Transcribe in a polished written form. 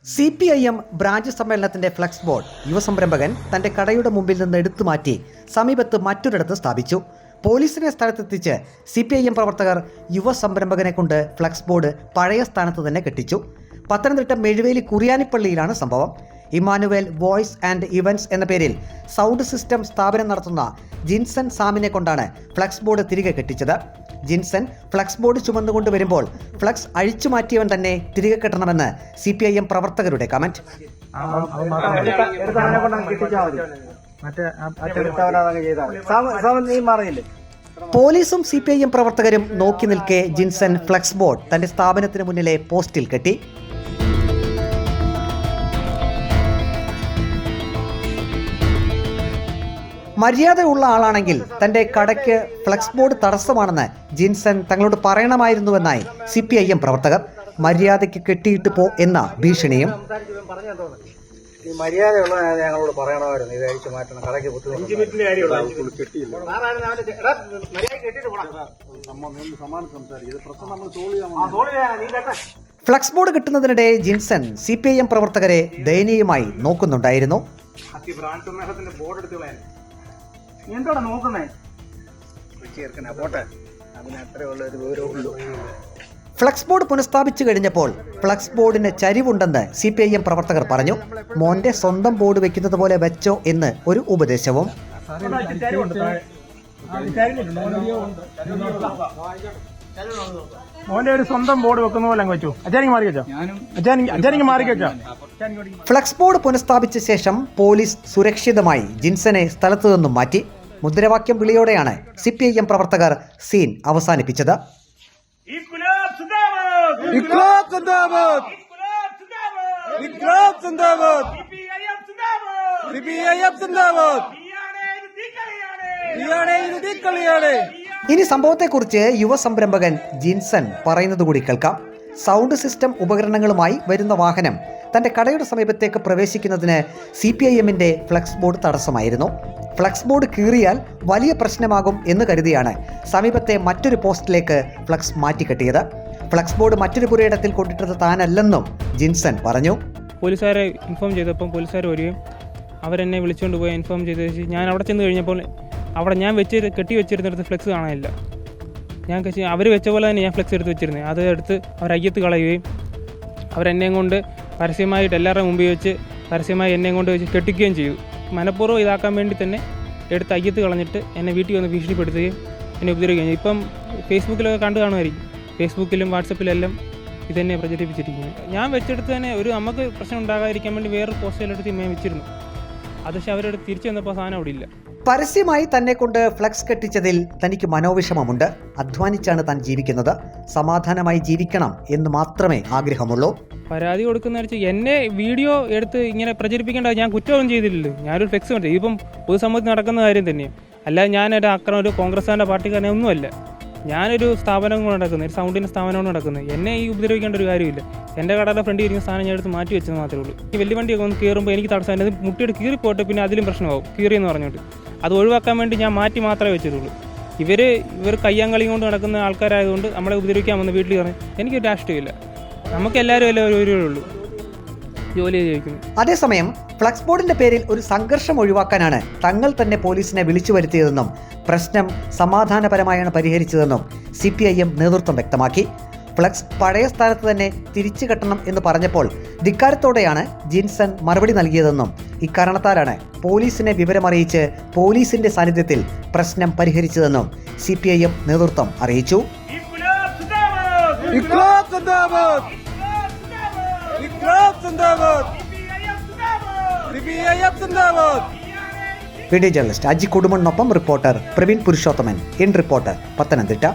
CPIM branch സമ്മേളനത്തിന്റെ flex board യുവസംരംഭകൻ തന്റെ കടയുടെ മുമ്പിൽ നിന്ന് എടുത്തു മാറ്റി സമീപത്ത് മറ്റൊരിടത്ത് സ്ഥാപിച്ചു. പോലീസിനെ സ്ഥലത്തെത്തിച്ച് CPIM പ്രവർത്തകർ യുവസംരംഭകനെ കൊണ്ട് ഫ്ലക്സ് ബോർഡ് പഴയ സ്ഥാനത്ത് തന്നെ കെട്ടിച്ചു. പത്തനംതിട്ട മെഴുവേലി കുറിയാനിപ്പള്ളിയിലാണ് സംഭവം. ഇമ്മാനുവേൽ വോയിസ് ആൻഡ് ഇവന്റ്സ് എന്ന പേരിൽ സൗണ്ട് സിസ്റ്റം സ്ഥാപനം നടത്തുന്ന ജിൻസൺ സാമിനെ കൊണ്ടാണ് ഫ്ലക്സ് ബോർഡ് തിരികെ കെട്ടിച്ചത്. ജിൻസൺ ഫ്ലക്സ് ബോർഡ് ചുമന്നുകൊണ്ട് വരുമ്പോൾ ഫ്ലക്സ് അഴിച്ചു മാറ്റിയവൻ തന്നെ തിരികെ കെട്ടണമെന്ന് CPIM പ്രവർത്തകരുടെ കമന്റ്. പോലീസും CPIM പ്രവർത്തകരും നോക്കി നിൽക്കെ ജിൻസൺ ഫ്ലക്സ് ബോർഡ് തന്റെ സ്ഥാപനത്തിന് മുന്നിലെ പോസ്റ്റിൽ കെട്ടി. മര്യാദയുള്ള ആളാണെങ്കിൽ തന്റെ കടയ്ക്ക് ഫ്ലക്സ് ബോർഡ് തടസ്സമാണെന്ന് ജിൻസൺ തങ്ങളോട് പറയണമായിരുന്നുവെന്നായി CPIM പ്രവർത്തകർ. മര്യാദയ്ക്ക് കെട്ടിയിട്ട് പോ എന്ന ഭീഷണിയും. മര്യാദയുള്ള ഞങ്ങളോട് പറയണമായിരുന്നു, ഇത് അഴിച്ചു മാറ്റണം, കടയ്ക്ക് ഫ്ലക്സ് ബോർഡ് കിട്ടുന്നതിനിടെ ജിൻസൺ CPIM പ്രവർത്തകരെ ദയനീയമായി നോക്കുന്നുണ്ടായിരുന്നു. എന്തോടെ നോക്കുന്നേ? പോട്ടെ, അതിന് അത്രേ ഉള്ള ഒരു വിവരമുള്ളൂ. ഫ്ലക്സ് ബോർഡ് പുനഃസ്ഥാപിച്ചു കഴിഞ്ഞപ്പോൾ ഫ്ലക്സ് ബോർഡിന് ചരിവുണ്ടെന്ന് CPIM പ്രവർത്തകർ പറഞ്ഞു. മോന്റെ സ്വന്തം ബോർഡ് വെക്കുന്നത് പോലെ വെച്ചോ എന്ന് ഒരു ഉപദേശവും. മോന്റെ ഒരു സ്വന്തം ബോർഡ് വെക്കുന്ന പോലെ അങ്ങ് വെച്ചു. ഫ്ലക്സ് ബോർഡ് പുനഃസ്ഥാപിച്ച ശേഷം പോലീസ് സുരക്ഷിതമായി ജിൻസനെ സ്ഥലത്തു നിന്നും മാറ്റി. മുദ്രാവാക്യം വിളിയോടെയാണ് CPIM പ്രവർത്തകർ സീൻ അവസാനിപ്പിച്ചത്. ഇനി സംഭവത്തെക്കുറിച്ച് യുവസംരംഭകൻ ജിൻസൺ പറയുന്നത് കൂടി കേൾക്കാം. സൗണ്ട് സിസ്റ്റം ഉപകരണങ്ങളുമായി വരുന്ന വാഹനം തന്റെ കടയുടെ സമീപത്തേക്ക് പ്രവേശിക്കുന്നതിന് CPIMന്റെ ഫ്ലക്സ് ബോർഡ് തടസ്സമായിരുന്നു. ഫ്ലക്സ് ബോർഡ് കീറിയാൽ വലിയ പ്രശ്നമാകും എന്ന് കരുതിയാണ് സമീപത്തെ മറ്റൊരു പോസ്റ്റിലേക്ക് ഫ്ലക്സ് മാറ്റിക്കെട്ടിയത്. ഫ്ലക്സ് ബോർഡ് മറ്റൊരു പുരയിടത്തിൽ കൊണ്ടിട്ടത് താനല്ലെന്നും ജിൻസൺ പറഞ്ഞു. പോലീസുകാരെ ഇൻഫോം ചെയ്തപ്പം പോലീസുകാർ വരികയും അവരെന്നെ വിളിച്ചുകൊണ്ട് പോയി ഇൻഫോം ചെയ്ത് ഞാൻ അവിടെ ചെന്ന് കഴിഞ്ഞപ്പോൾ അവിടെ ഞാൻ കെട്ടി വെച്ചിരുന്നിടത്ത് ഫ്ലെക്സ് കാണാനില്ല. അവർ വെച്ച പോലെ തന്നെ ഞാൻ ഫ്ലെക്സ് എടുത്ത് വെച്ചിരുന്നത്. അത് എടുത്ത് അവരയ്യത്ത് കളയുകയും അവരെന്നെയും കൊണ്ട് പരസ്യമായിട്ട് എല്ലാവരുടെ മുമ്പിൽ വെച്ച് പരസ്യമായി എന്നെയും കൊണ്ട് വെച്ച് കെട്ടിക്കുകയും ചെയ്തു. മനഃപൂർവ്വം ഇതാക്കാൻ വേണ്ടി തന്നെ എടുത്ത് അയ്യത്ത് കളഞ്ഞിട്ട് എന്നെ വീട്ടിൽ വന്ന് ഭീഷണിപ്പെടുത്തുകയും എന്നെ ഉപദ്രവിക്കുകയും ചെയ്തു. ഇപ്പം ഫേസ്ബുക്കിലൊക്കെ കണ്ടു കാണുമായിരിക്കും. ഫേസ്ബുക്കിലും വാട്സപ്പിലെല്ലാം ഇതെന്നെ പ്രചരിപ്പിച്ചിരിക്കുന്നത്. ഞാൻ വെച്ചെടുത്ത് തന്നെ നമുക്ക് പ്രശ്നം ഉണ്ടാകാതിരിക്കാൻ വേണ്ടി വേറൊരു പോസ്റ്ററിലെടുത്ത് ഞാൻ വെച്ചിരുന്നു. അത് പക്ഷേ അവരെടുത്ത് തിരിച്ചു വന്നപ്പോൾ സാധനം അവിടെ ഇല്ല. പരസ്യമായി തന്നെ കൊണ്ട് ഫ്ലക്സ് കെട്ടിച്ചതിൽ തനിക്ക് മനോവിഷമമുണ്ട്. അധ്വാനിച്ചാണ് താൻ ജീവിക്കുന്നത്. സമാധാനമായി ജീവിക്കണം എന്ന് മാത്രമേ ആഗ്രഹമുള്ളൂ. പരാതി കൊടുക്കുന്ന എന്നെ വീഡിയോ എടുത്ത് ഇങ്ങനെ പ്രചരിപ്പിക്കേണ്ട ഞാൻ കുറ്റമൊന്നും ചെയ്തില്ലല്ലോ. ഞാനൊരു ഫ്ലെക്സ് കണ്ടു. ഇതിപ്പം പൊതുസമൂഹത്തിൽ നടക്കുന്ന കാര്യം തന്നെയാണ്. അല്ലാതെ ഞാനൊരു അക്രമം ഒരു കോൺഗ്രസ്സുകാരൻ്റെ പാർട്ടിക്കാരനെ ഒന്നുമല്ല. ഞാനൊരു സ്ഥാപനം കൊണ്ട് നടക്കുന്നത്, ഒരു സൗണ്ടിൻ്റെ സ്ഥാപനം കൊണ്ട് നടക്കുന്നത്. എന്നെ ഈ ഉപദ്രവിക്കേണ്ട ഒരു കാര്യമില്ല. എൻ്റെ കടയുടെ ഫ്രണ്ടിൽ ഇരിക്കുന്ന സാധനം ഞാൻ എടുത്ത് മാറ്റി വെച്ചത് മാത്രമേ ഉള്ളൂ. ഈ വലിയ വണ്ടിയൊക്കെ ഒന്ന് കയറുമ്പോൾ എനിക്ക് തടസ്സം, അത് മുട്ടിയിട്ട് കീറിപ്പോട്ടെ, പിന്നെ അതിലും പ്രശ്നമാവും കീറിയെന്ന് പറഞ്ഞുകൊണ്ട്. അത് ഒഴിവാക്കാൻ വേണ്ടി ഞാൻ മാറ്റി മാത്രമേ വെച്ചിട്ടുള്ളൂ. ഇവർ കയ്യാങ്കളിയും കൊണ്ട് നടക്കുന്ന ആൾക്കാരായതുകൊണ്ട് നമ്മളെ ഉപദ്രവിക്കാൻ വന്ന് വീട്ടിൽ പറഞ്ഞു. എനിക്കൊരു രാഷ്ട്രീയമില്ല. നമുക്കെല്ലാവരും എല്ലാം ഒരു ഉള്ളൂ, ജോലി ചെയ്യിക്കുന്നു. അതേസമയം ഫ്ലക്സ് ബോർഡിന്റെ പേരിൽ ഒരു സംഘർഷം ഒഴിവാക്കാനാണ് തങ്ങൾ തന്നെ പോലീസിനെ വിളിച്ചു വരുത്തിയതെന്നും പ്രശ്നം സമാധാനപരമായാണ് പരിഹരിച്ചതെന്നും CPIM നേതൃത്വം വ്യക്തമാക്കി. ഫ്ലക്സ് പഴയ സ്ഥാനത്ത് തന്നെ തിരിച്ചു കെട്ടണം എന്ന് പറഞ്ഞപ്പോൾ ധിക്കാരത്തോടെയാണ് ജിൻസൺ മറുപടി നൽകിയതെന്നും ഇക്കാരണത്താലാണ് പോലീസിനെ വിവരമറിയിച്ച് പോലീസിന്റെ സാന്നിധ്യത്തിൽ പ്രശ്നം പരിഹരിച്ചതെന്നും CPIM നേതൃത്വം അറിയിച്ചു. വീഡിയോ ജേർണലിസ്റ്റ് അജി കുടുംബനൊപ്പം reporter Praveen Purushothaman. In reporter, Pathanamthitta.